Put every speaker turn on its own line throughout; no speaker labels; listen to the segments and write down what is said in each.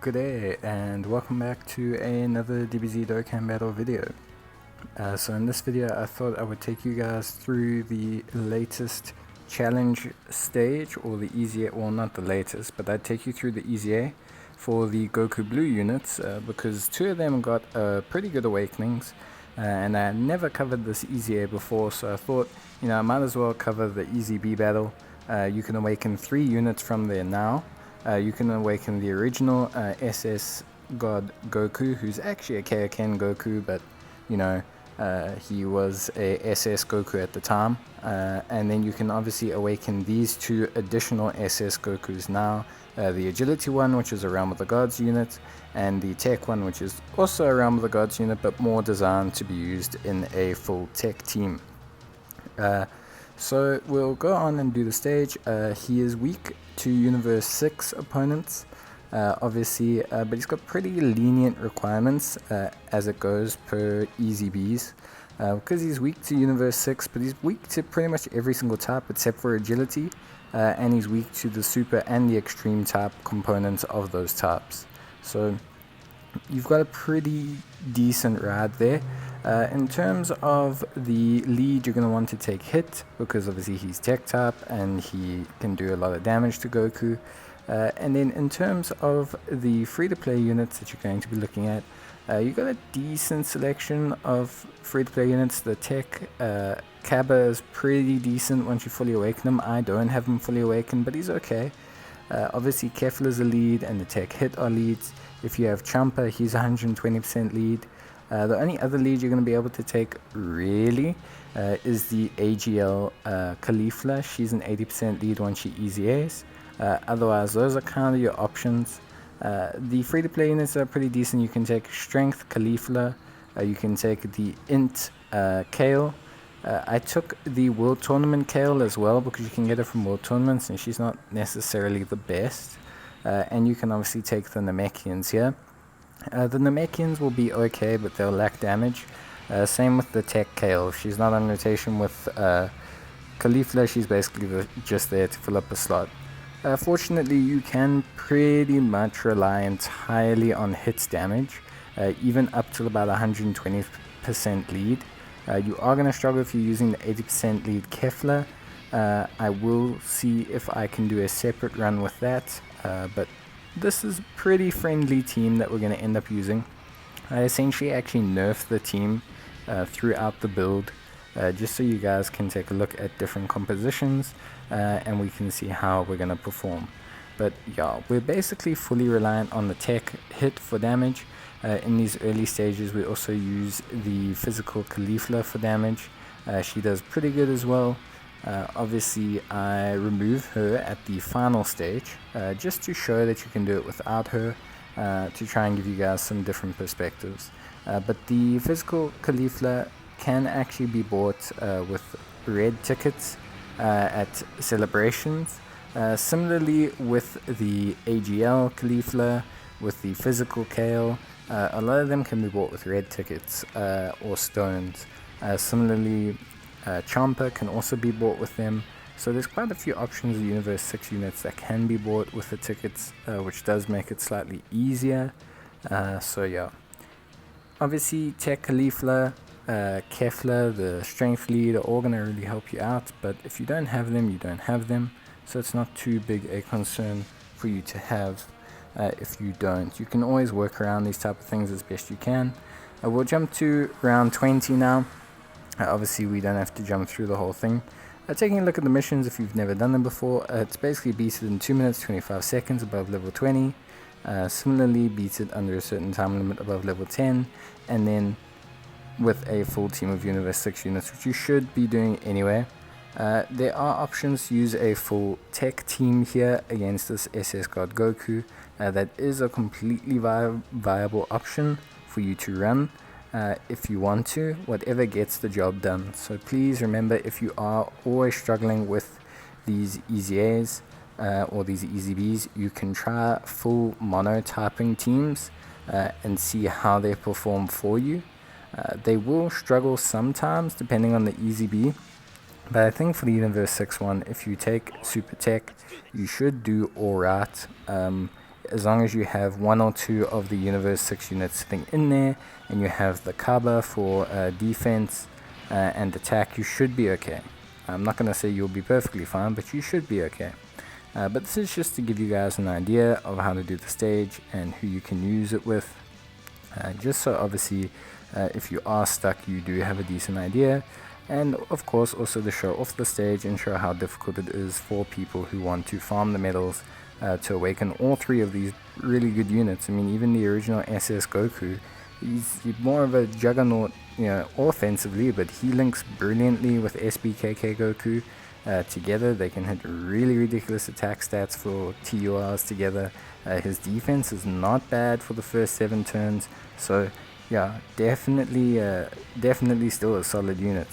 Good day and welcome back to another Dbz Dokkan battle video. So in this video I thought I would take you guys through the latest challenge stage, or the easy, well not the latest, but I'd take you through the easy for the Goku Blue units because two of them got pretty good awakenings and I never covered this easy before, so I thought I might as well cover the easy B battle. You can awaken 3 units from there now. You can awaken the original SS God Goku, who's actually a Kaioken Goku, but he was a SS Goku at the time. And then you can obviously awaken these 2 additional SS Gokus now. The Agility one, which is a Realm of the Gods unit, and the Tech one, which is also a Realm of the Gods unit, but more designed to be used in a full Tech team. So we'll go on and do the stage. He is weak to Universe 6 opponents, obviously, but he's got pretty lenient requirements as it goes per Easy Bs, because he's weak to Universe 6, but he's weak to pretty much every single type except for Agility, and he's weak to the Super and the Extreme type components of those types. So you've got a pretty decent ride there. In terms of the lead, you're going to want to take Hit, because obviously he's Tech type and he can do a lot of damage to Goku. And then in terms of the free-to-play units that you're going to be looking at, you've got a decent selection of free-to-play units. The Tech Cabba is pretty decent once you fully awaken him. I don't have him fully awakened, but he's okay. Obviously Kefla's a lead and the Tech Hit are leads. If you have Champa, he's 120% lead. The only other lead you're going to be able to take really is the AGL Caulifla. She's an 80% lead once she easy A's. Otherwise, those are kind of your options. The free-to-play units are pretty decent. You can take Strength Caulifla. You can take the Int Kale. I took the World Tournament Kale as well, because you can get her from World Tournaments and she's not necessarily the best. And you can obviously take the Namekians here. The Namekians will be okay, but they'll lack damage. Same with the Tech Kale. She's not on rotation with Caulifla. She's basically just there to fill up a slot. Fortunately, you can pretty much rely entirely on hits damage, even up to about 120% lead. You are going to struggle if you're using the 80% lead Kefla. I will see if I can do a separate run with that, but this is a pretty friendly team that we're going to end up using. I essentially actually nerfed the team throughout the build, just so you guys can take a look at different compositions and we can see how we're going to perform. But yeah, we're basically fully reliant on the Tech Hit for damage. In these early stages we also use the physical Caulifla for damage. She does pretty good as well. Obviously I remove her at the final stage just to show that you can do it without her, to try and give you guys some different perspectives. But the physical Caulifla can actually be bought with red tickets at celebrations. Similarly with the AGL Caulifla, with the physical Kale, a lot of them can be bought with red tickets or stones. Similarly, Champa can also be bought with them. So there's quite a few options of Universe 6 units that can be bought with the tickets, which does make it slightly easier. So yeah, obviously Tech Caulifla, Kefla, the Strength lead are all going to really help you out, but if you don't have them, you don't have them, so it's not too big a concern for you to have. If you don't, you can always work around these type of things as best you can. We'll jump to round 20 now. Obviously we don't have to jump through the whole thing. Taking a look at the missions, if you've never done them before, it's basically beat it in 2 minutes 25 seconds above level 20. Similarly beat it under a certain time limit above level 10, and then with a full team of Universe 6 units, which you should be doing anyway. There are options to use a full Tech team here against this SS God Goku. That is a completely viable option for you to run if you want to, whatever gets the job done. So please remember, if you are always struggling with these Easy A's or these Easy B's, you can try full mono-typing teams and see how they perform for you. They will struggle sometimes depending on the Easy B, but I think for the Universe 6 one, if you take Super Tech, you should do alright. as long as you have 1 or 2 of the Universe 6 units sitting in there, and you have the Kaba for defense and attack, you should be okay. I'm not going to say you'll be perfectly fine, but you should be okay. But this is just to give you guys an idea of how to do the stage and who you can use it with. Just so obviously if you are stuck, you do have a decent idea. And of course also to show off the stage and show how difficult it is for people who want to farm the medals to awaken all 3 of these really good units. I mean, even the original SS Goku, he's more of a juggernaut, offensively, but he links brilliantly with SBKK Goku. Together they can hit really ridiculous attack stats for TURs together. His defense is not bad for the first 7 turns, so yeah, definitely still a solid unit.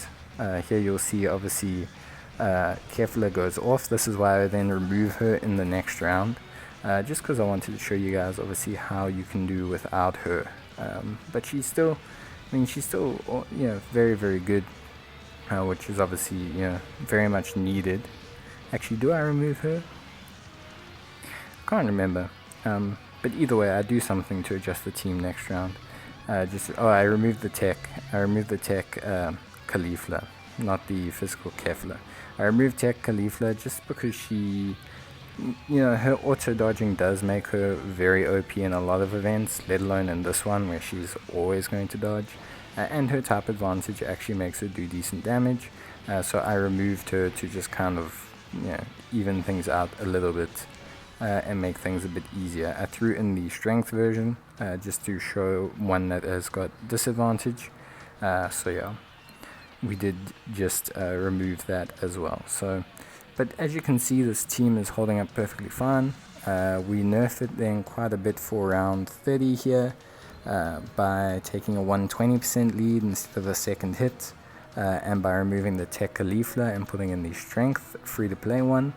Here you'll see obviously Kefla goes off. This is why I then remove her in the next round, just because I wanted to show you guys obviously how you can do without her. But she's still very, very good, which is obviously very much needed. Actually, do I remove her? Can't remember. But either way, I do something to adjust the team next round. I removed the tech. Caulifla, not the physical Kefla. I removed tech Caulifla just because she, her auto dodging does make her very OP in a lot of events, let alone in this one where she's always going to dodge. And her type advantage actually makes her do decent damage. So I removed her to just kind of even things out a little bit and make things a bit easier. I threw in the strength version just to show one that has got disadvantage. So yeah, we did just remove that as well. So, but as you can see, this team is holding up perfectly fine. We nerfed it then quite a bit for round 30 here by taking a 120% lead instead of a second hit, and by removing the Tech Caulifla and putting in the strength free to play one.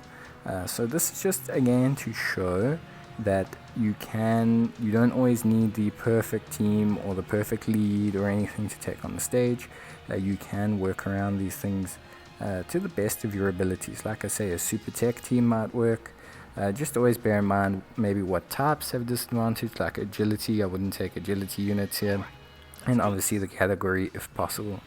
So this is just again to show that you don't always need the perfect team or the perfect lead or anything to take on the stage. You can work around these things to the best of your abilities. Like I say, a super tech team might work. Just always bear in mind maybe what types have disadvantage, like agility. I wouldn't take agility units here, and obviously the category if possible.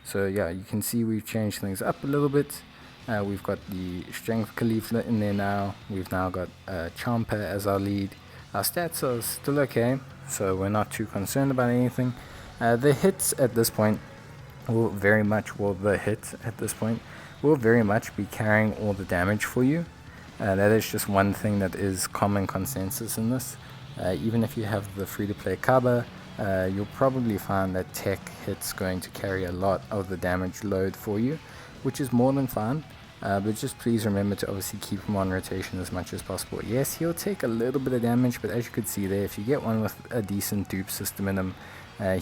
So yeah, you can see we've changed things up a little bit. We've got the strength Caulifla in there now. We've now got Champa as our lead. Our stats are still okay, so we're not too concerned about anything. The hits at this point will very much be carrying all the damage for you. That is just one thing that is common consensus in this. Even if you have the free-to-play Kaba, you'll probably find that tech hits going to carry a lot of the damage load for you, which is more than fine. But just please remember to obviously keep him on rotation as much as possible. Yes, he'll take a little bit of damage, but as you could see there, if you get one with a decent dupe system in him,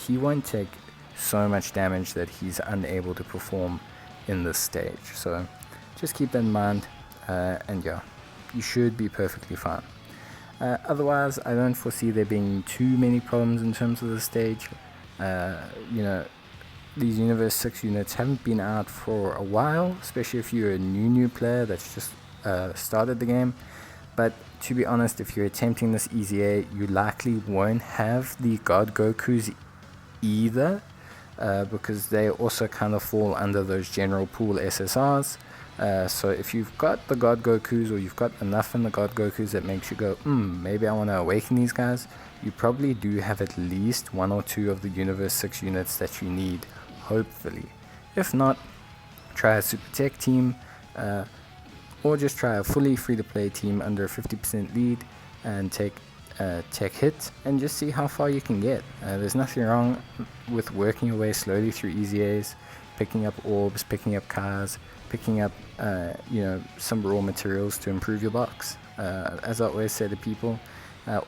he won't take so much damage that he's unable to perform in this stage. So just keep that in mind, and yeah, you should be perfectly fine. Otherwise, I don't foresee there being too many problems in terms of the stage. These Universe 6 units haven't been out for a while, especially if you're a new player that's just started the game. But to be honest, if you're attempting this EZA, you likely won't have the God Gokus either, because they also kind of fall under those general pool SSRs. So if you've got the God Gokus, or you've got enough in the God Gokus that makes you go, maybe I want to awaken these guys, you probably do have at least 1 or 2 of the Universe 6 units that you need, hopefully. If not, try a super tech team, or just try a fully free-to-play team under a 50% lead and take tech hit and just see how far you can get. There's nothing wrong with working your way slowly through EZAs, picking up orbs, picking up cars, picking up some raw materials to improve your box. As I always say to people,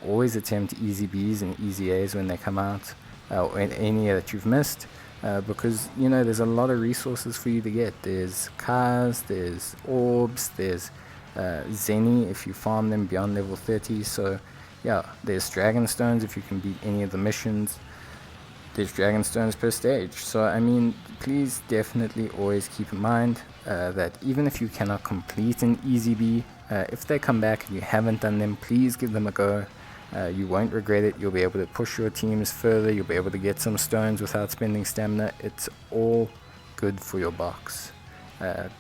always attempt easy Bs and easy As when they come out, or any that you've missed, because there's a lot of resources for you to get. There's cars, there's orbs, there's Zeni if you farm them beyond level 30. So yeah, there's dragon stones if you can beat any of the missions. there's dragon stones per stage. So I mean, please definitely always keep in mind that even if you cannot complete an easy B, if they come back and you haven't done them, please give them a go. You won't regret it. You'll be able to push your teams further. You'll be able to get some stones without spending stamina. It's all good for your box.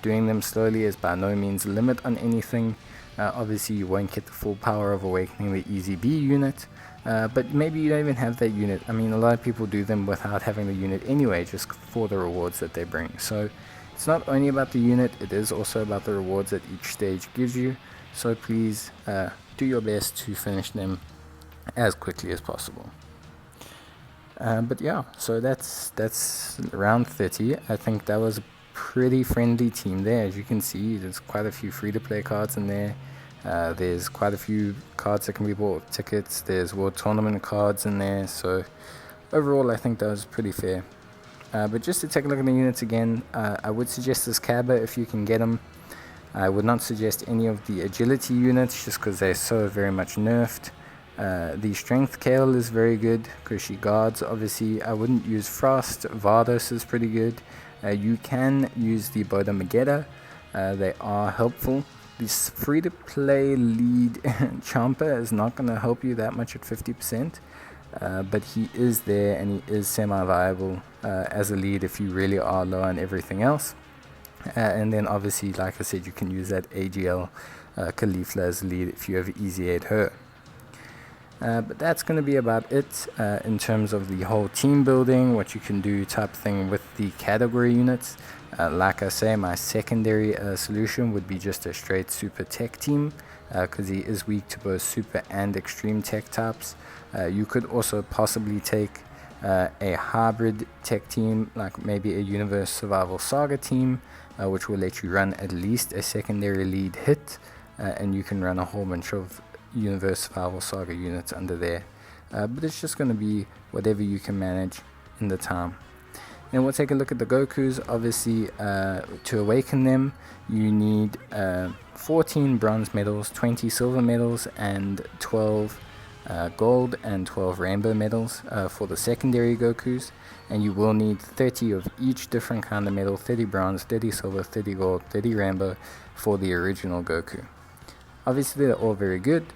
Doing them slowly is by no means a limit on anything. Obviously you won't get the full power of awakening the easy B unit, but maybe you don't even have that unit. I mean, a lot of people do them without having the unit anyway, just for the rewards that they bring. So it's not only about the unit, it is also about the rewards that each stage gives you. So please do your best to finish them as quickly as possible. But yeah, so that's round 30. I think that was a pretty friendly team there. As you can see, there's quite a few free-to-play cards in there. There's quite a few cards that can be bought with tickets. There's World Tournament cards in there. So overall, I think that was pretty fair. But just to take a look at the units again, I would suggest this Cabba if you can get them. I would not suggest any of the agility units just because they're so very much nerfed. The Strength Kale is very good because she guards. Obviously, I wouldn't use Frost. Vardos is pretty good. You can use the Boda Magetta. They are helpful. This free-to-play lead Champa is not going to help you that much at 50%, but he is there and he is semi-viable as a lead if you really are low on everything else. And then obviously, like I said, you can use that AGL Caulifla as a lead if you have Easy Aid her. But that's going to be about it in terms of the whole team building, what you can do type thing with the category units. Like I say, my secondary solution would be just a straight super tech team because he is weak to both super and extreme tech types. You could also possibly take a hybrid tech team, like maybe a Universe Survival Saga team, which will let you run at least a secondary lead hit, and you can run a whole bunch of Universe Survival Saga units under there, but it's just going to be whatever you can manage in the time. And we'll take a look at the Gokus. Obviously, to awaken them, you need 14 bronze medals, 20 silver medals, and 12 gold and 12 rainbow medals for the secondary Gokus. And you will need 30 of each different kind of medal, 30 bronze, 30 silver, 30 gold, 30 rainbow for the original Goku. Obviously, they're all very good.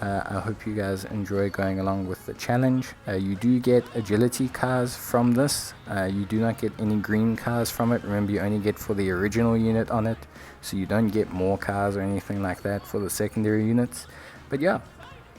I hope you guys enjoy going along with the challenge. You do get agility cars from this. You do not get any green cars from it. Remember, you only get for the original unit on it, so you don't get more cars or anything like that for the secondary units. But yeah,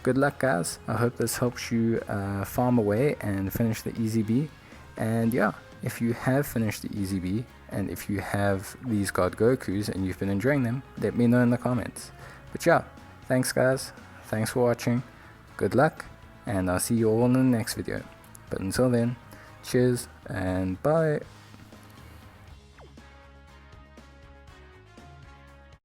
good luck guys. I hope this helps you farm away and finish the Easy B. And yeah, if you have finished the Easy B and if you have these God Gokus and you've been enjoying them, let me know in the comments. But yeah, thanks guys. Thanks for watching, good luck, and I'll see you all in the next video. But until then, cheers and bye.